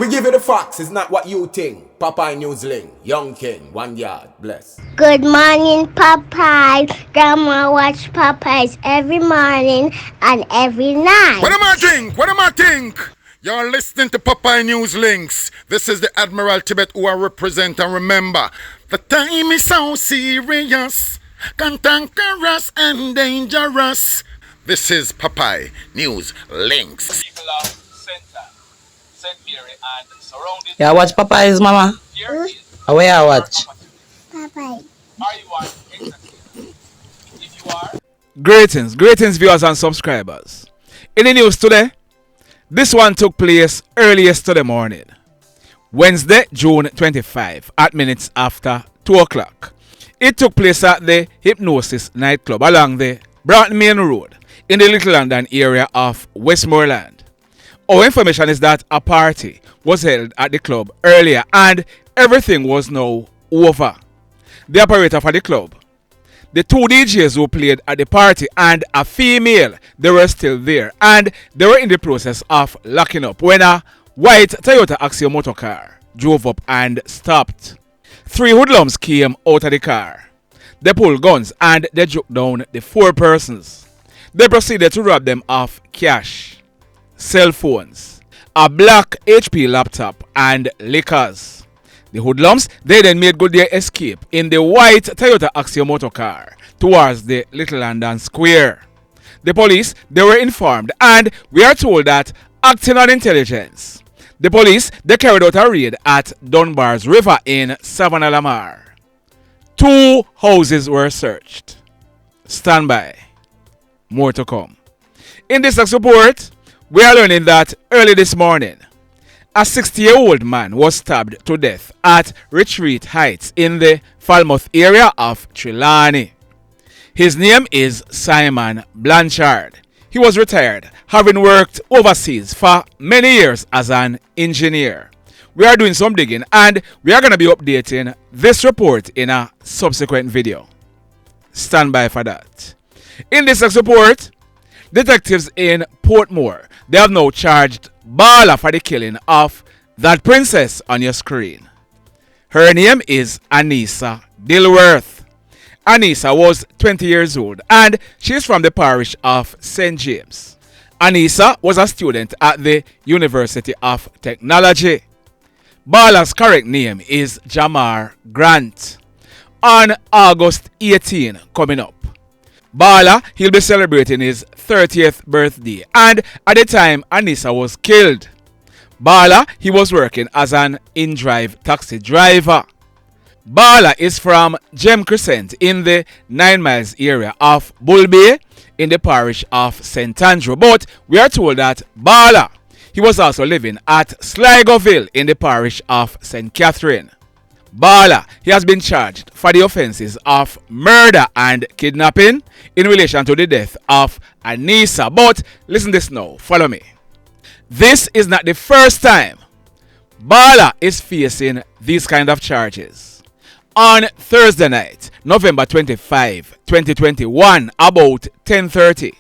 We give you the facts, it's not what you think. Popeye Newsling, Young King, 1 yard, bless. Good morning, Popeye. Grandma watch Popeyes every morning and every night. What am I think? What am I think? You're listening to Popeye News Links. This is the Admiral Tibet who I represent, and remember, the time is so serious, cantankerous and dangerous. This is Popeye News Links. People of Center, St. Mary and surrounding. Yeah, watch Popeyes, mama. Here is Where I watch? Popeye. are you an executive? If you are, Greetings viewers and subscribers. In the news today, this one took place early yesterday morning, Wednesday, June 25, at minutes after 2 o'clock. It took place at the Hypnosis Nightclub along the Broughton Main Road in the Little London area of Westmoreland. Our information is that a party was held at the club earlier and everything was now over. The operator for the club, the 2 DJs who played at the party, and a female, they were still there, and they were in the process of locking up when a white Toyota Axio motor car drove up and stopped. 3 hoodlums came out of the car. They pulled guns and they took down the 4 persons. They proceeded to rob them of cash, cell phones, a black HP laptop, and liquors. The hoodlums, they then made good their escape in the white Toyota Axio motor car towards the Little London Square. The police, they were informed, and we are told that, acting on intelligence, the police, they carried out a raid at Dunbar's River in Savannah Lamar. 2 houses were searched. Stand by. More to come. In this next report, we are learning that early this morning, a 60-year-old man was stabbed to death at Retreat Heights in the Falmouth area of Trelawny. His name is Simon Blanchard. He was retired, having worked overseas for many years as an engineer. We are doing some digging and we are going to be updating this report in a subsequent video. Stand by for that. In this next report, detectives in Portmore, they have now charged Bala for the killing of that princess on your screen. Her name is Anisa Dilworth. Anisa was 20 years old and she is from the parish of St. James. Anisa was a student at the University of Technology. Bala's correct name is Jamar Grant. On August 18 coming up, Bala, he'll be celebrating his 30th birthday, and at the time Anisa was killed, Bala, he was working as an in-drive taxi driver. Bala is from Gem Crescent in the 9 Miles area of Bull Bay in the parish of St. Andrew, but we are told that Bala, he was also living at Sligoville in the parish of St. Catherine. Bala, he has been charged for the offences of murder and kidnapping in relation to the death of Anissa. But listen this now, follow me. This is not the first time Bala is facing these kind of charges. On Thursday night, November 25, 2021, about 10:30,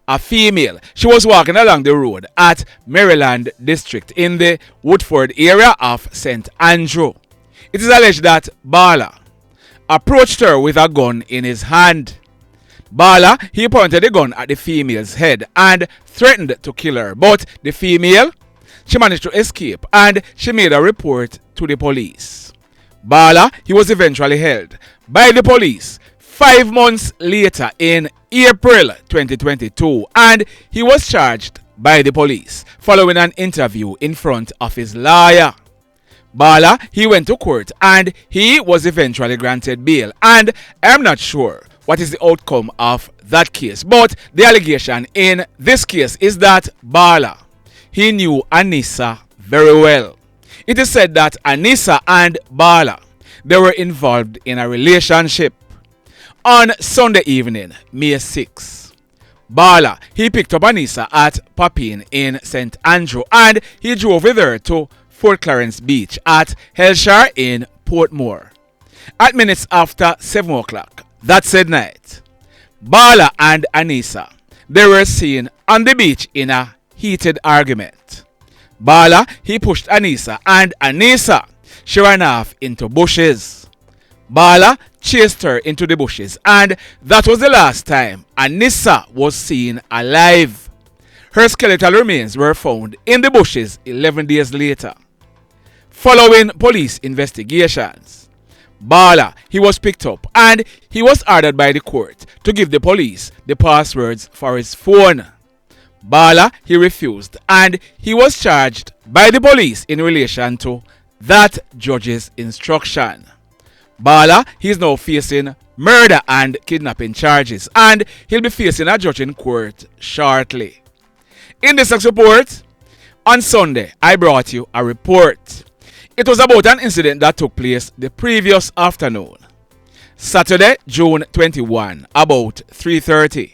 a female, she was walking along the road at Maryland District in the Woodford area of St. Andrew. It is alleged that Bala approached her with a gun in his hand. Bala, he pointed the gun at the female's head and threatened to kill her, but the female, she managed to escape and she made a report to the police. Bala, he was eventually held by the police 5 months later in April 2022, and he was charged by the police following an interview in front of his lawyer. Bala, he went to court and he was eventually granted bail, and I'm not sure what is the outcome of that case, but the allegation in this case is that Bala, he knew Anissa very well. It is said that Anissa and Bala, they were involved in a relationship. On Sunday evening, May 6, Bala, he picked up Anissa at Papine in St. Andrew and he drove with her to Fort Clarence Beach at Hellshire in Portmore. At minutes after 7 o'clock that said night, Bala and Anissa, they were seen on the beach in a heated argument. Bala, he pushed Anisa, and Anissa, she ran off into bushes. Bala chased her into the bushes, and that was the last time Anissa was seen alive. Her skeletal remains were found in the bushes 11 days later. Following police investigations, Bala, he was picked up and he was ordered by the court to give the police the passwords for his phone. Bala, he refused and he was charged by the police in relation to that judge's instruction. Bala, he is now facing murder and kidnapping charges and he'll be facing a judge in court shortly. In this next report, on Sunday, I brought you a report. It was about an incident that took place the previous afternoon. Saturday, June 21, about 3:30.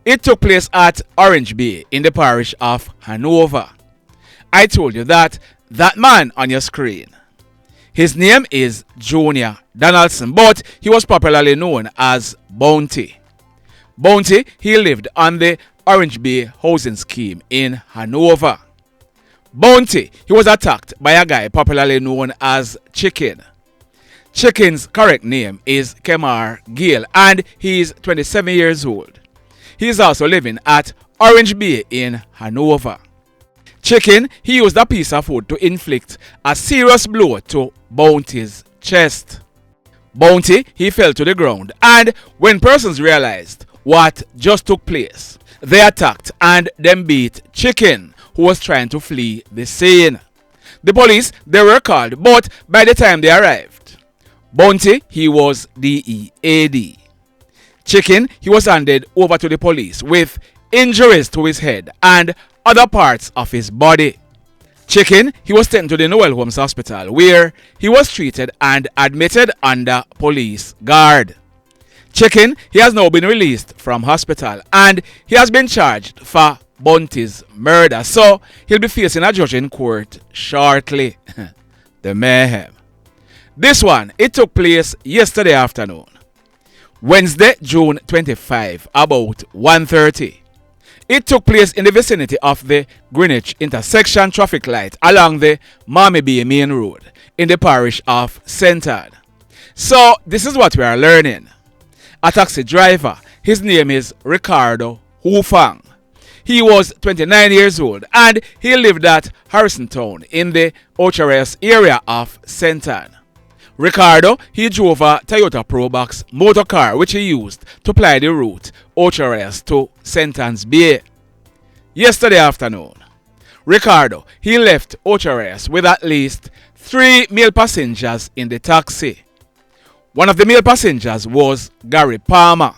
It took place at Orange Bay in the parish of Hanover. I told you that man on your screen, his name is Junior Donaldson, but he was popularly known as Bounty. Bounty, he lived on the Orange Bay housing scheme in Hanover. Bounty, he was attacked by a guy popularly known as Chicken. Chicken's correct name is Kemar Gayle and he is 27 years old. He is also living at Orange Bay in Hanover. Chicken, he used a piece of wood to inflict a serious blow to Bounty's chest. Bounty, he fell to the ground, and when persons realized what just took place, they attacked and then beat Chicken, who was trying to flee the scene. The police, they were called, but by the time they arrived, Bounty, he was DEAD. Chicken, he was handed over to the police with injuries to his head and other parts of his body. Chicken, he was taken to the Noel Homes Hospital where he was treated and admitted under police guard. Chicken, he has now been released from hospital and he has been charged for Bounty's murder, so he'll be facing a judge in court shortly. The mayhem. This one, it took place yesterday afternoon. Wednesday, June 25, about 1:30. It took place in the vicinity of the Greenwich intersection traffic light along the Marmy Bay Main Road in the parish of St. Ann. So, this is what we are learning. A taxi driver, his name is Ricardo Hoofung. He was 29 years old and he lived at Harrisontown in the Ochares area of St. Ann. Ricardo, he drove a Toyota Probox motor car which he used to ply the route Ochares to St. Ann's Bay. Yesterday afternoon, Ricardo, he left Ochares with at least 3 male passengers in the taxi. One of the male passengers was Garry Palmer.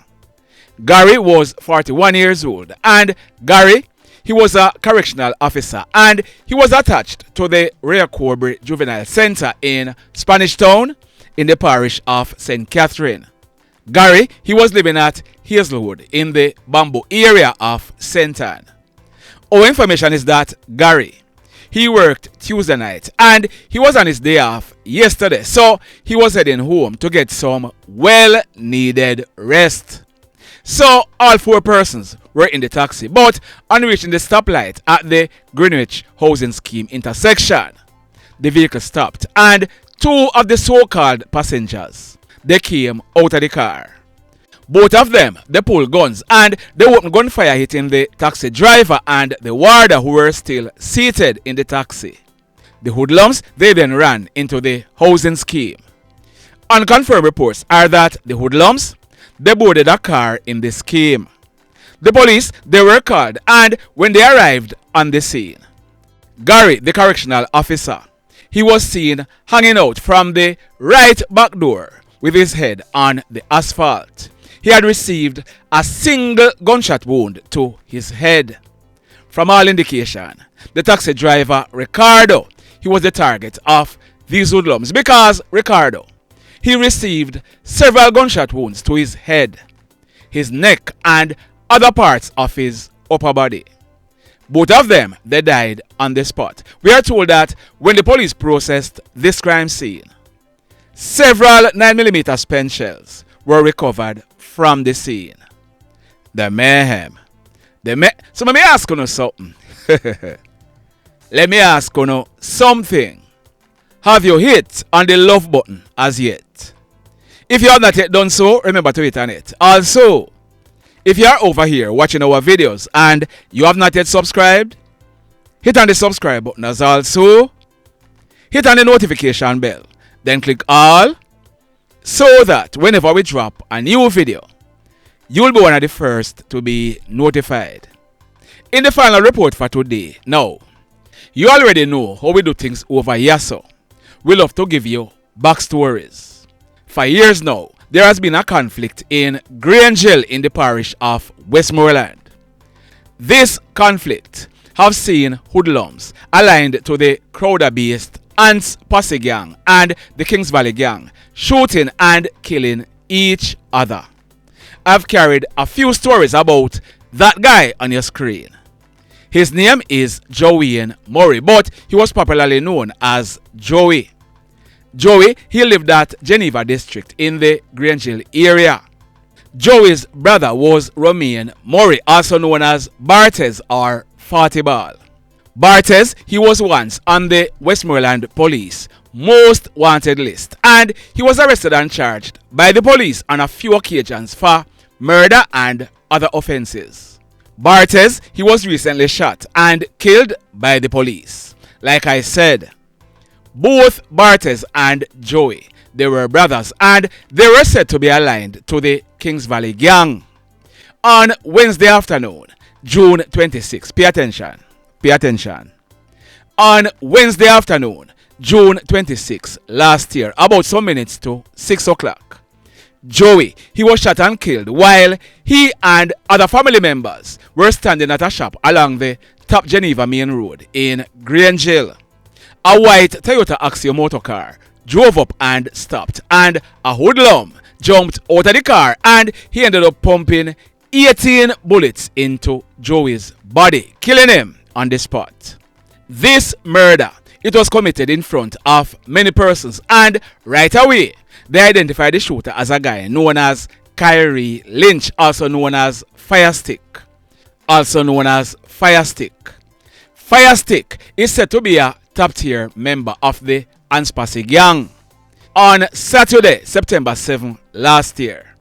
Garry was 41 years old and Garry, he was a correctional officer and he was attached to the Ricardo Juvenile Center in Spanish Town in the parish of St. Catherine. Garry, he was living at Hazelwood in the Bamboo area of St. Ann. Our information is that Garry, he worked Tuesday night and he was on his day off yesterday, so he was heading home to get some well-needed rest. So all 4 persons were in the taxi, but on reaching the stoplight at the Greenwich Housing Scheme intersection, the vehicle stopped and 2 of the so-called passengers, they came out of the car. Both of them, they pulled guns and they opened gunfire hitting the taxi driver and the warder who were still seated in the taxi. The hoodlums, they then ran into the housing scheme. Unconfirmed reports are that the hoodlums, they boarded a car in the scheme. The police, they were called and when they arrived on the scene, Garry, the correctional officer, he was seen hanging out from the right back door with his head on the asphalt. He had received a single gunshot wound to his head. From all indication, the taxi driver Ricardo, he was the target of these hoodlums because Ricardo, he received several gunshot wounds to his head, his neck and other parts of his upper body. Both of them, they died on the spot. We are told that when the police processed this crime scene, several 9mm spent shells were recovered from the scene. The mayhem. So let me ask you something. let me ask you something. Have you hit on the love button as yet? If you have not yet done so, remember to hit on it. Also, if you are over here watching our videos and you have not yet subscribed, hit on the subscribe button as also. Hit on the notification bell. Then click all so that whenever we drop a new video, you will be one of the first to be notified. In the final report for today, now, you already know how we do things over here, so we love to give you backstories. For years now, there has been a conflict in Grangel in the parish of Westmoreland. This conflict have seen hoodlums aligned to the Crowder-based Ants Posse gang and the Kings Valley gang shooting and killing each other. I've carried a few stories about that guy on your screen. His name is Jowayne Murray, but he was popularly known as Joey. Joey, he lived at Geneva district in the Grangel area. Joey's brother was Romaine Murray, also known as Bartez or 40 Ball. Bartez, he was once on the Westmoreland police most wanted list, and he was arrested and charged by the police on a few occasions for murder and other offenses. Bartez, he was recently shot and killed by the police. Like I said, both Bartez and Joey, they were brothers and they were said to be aligned to the Kings Valley gang. On Wednesday afternoon, June 26, pay attention. On Wednesday afternoon, June 26 last year, about some minutes to 6 o'clock, Joey, he was shot and killed while he and other family members were standing at a shop along the Top Geneva Main Road in Grangel. A white Toyota Axio motor car drove up and stopped, and a hoodlum jumped out of the car and he ended up pumping 18 bullets into Joey's body, killing him on the spot. This murder, it was committed in front of many persons, and right away they identified the shooter as a guy known as Kyree Lynch, also known as Firestick. Firestick is said to be a top-tier member of the Anspasi gang. On Saturday, September 7 last year,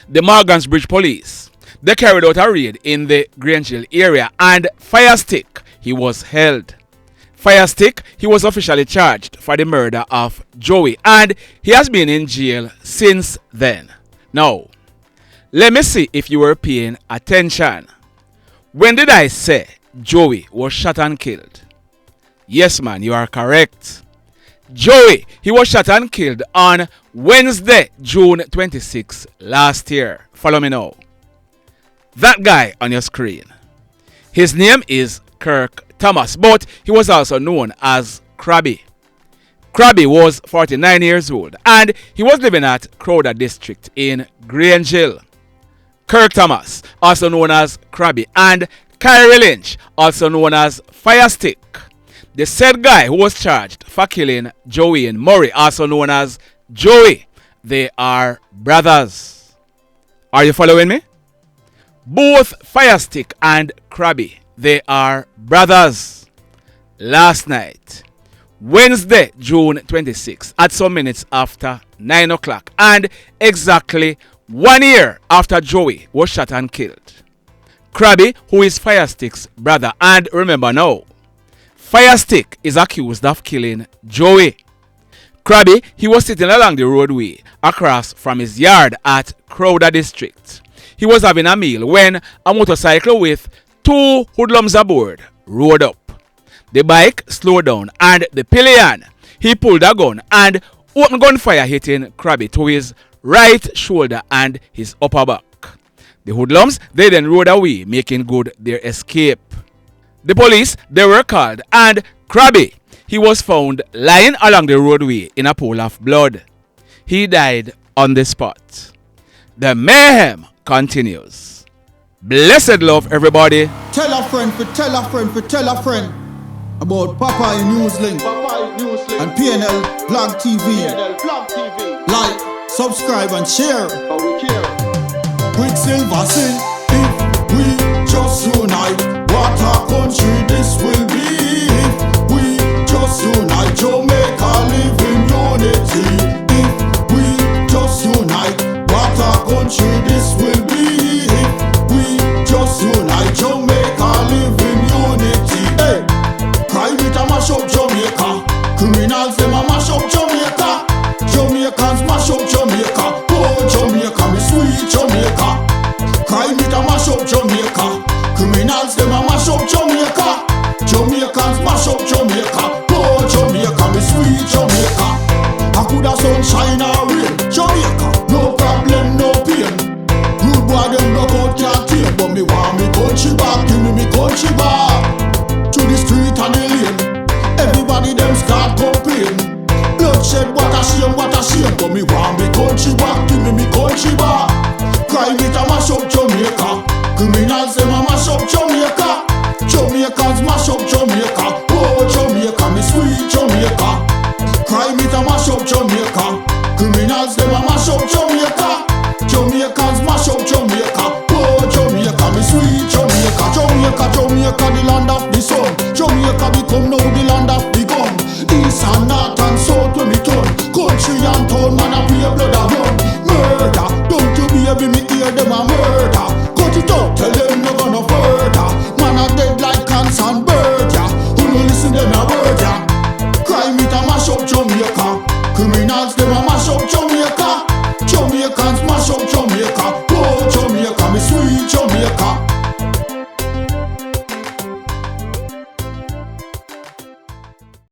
the Morgan's Bridge police, they carried out a raid in the Grangel area, and Firestick, he was held. Firestick, he was officially charged for the murder of Joey, and he has been in jail since then. Now, let me see if you were paying attention. When did I say Joey was shot and killed? Yes, man, you are correct. Joey, he was shot and killed on Wednesday, June 26 last year. Follow me now. That guy on your screen, his name is Kirk Thomas, but he was also known as Crabby. Crabby was 49 years old and he was living at Crowder district in Grangel. Kirk Thomas, also known as Crabby, and Kyree Lynch, also known as Firestick, the said guy who was charged for killing Jowayne Murray, also known as Joey, they are brothers. Are you following me? Both Firestick and Crabby, they are brothers. Last night, Wednesday, June 26, at some minutes after 9 o'clock, and exactly 1 year after Joey was shot and killed, Crabby, who is Firestick's brother, and remember now, Firestick is accused of killing Joey. Crabby, he was sitting along the roadway across from his yard at Crowder district. He was having a meal when a motorcycle with 2 hoodlums aboard rode up. The bike slowed down and the pillion, he pulled a gun and opened gunfire, hitting Crabby to his right shoulder and his upper back. The hoodlums, they then rode away, making good their escape. The police, they were called, and Crabby, he was found lying along the roadway in a pool of blood. He died on the spot. The mayhem continues. Blessed love, everybody. Tell a friend for tell a friend for tell a friend about Popeye Newslink and PNL Vlog TV. Like, subscribe and share. Quicksilver sing, if we just unite, what a country this will be. If just unite, Jamaica live in unity. If we just unite, what a country this will be. If we just unite, Jamaica live in unity. Hey, crime it a mash up Jamaica. Criminals them a mash up Jamaica. Jamaicans mash up Jamaica. Oh Jamaica, me sweet Jamaica. Crime it a mash up Jamaica. Criminals them a mash up Jamaica. Jamaicans mash up Jamaica. Oh Jamaica, me sweet Jamaica. I coulda sunshine or rain. Jamaica, no problem, no pain. Rude boy them broke out can't tame, but me want me country back. Give me country back. To the street and the lane. Everybody them start complain. Bloodshed, what a shame, what a shame. But me want me country back. Give me country back. Crime it a mash up Jamaica. Criminals them a mash up Jamaica. Jamaicans mash up Jamaica. Oh Jamaica, me sweet Jamaica. Crime it a mash up Jamaica. Criminals them a mash up Jamaica. Jamaicans mash up Jamaica. Oh Jamaica, me sweet Jamaica. Jamaica, Jamaica, the land of the sun. Jamaica become now the land of the gun. East and north and south when me turn. Country and town, man a pay blood a run. Murder, don't you baby me hear them a murder. Cut it out, tell them no gonna further. Man a dead like cans and bird, yeah. Who no listen them a word, yeah. Crime it a mash up Jamaica. Criminals them a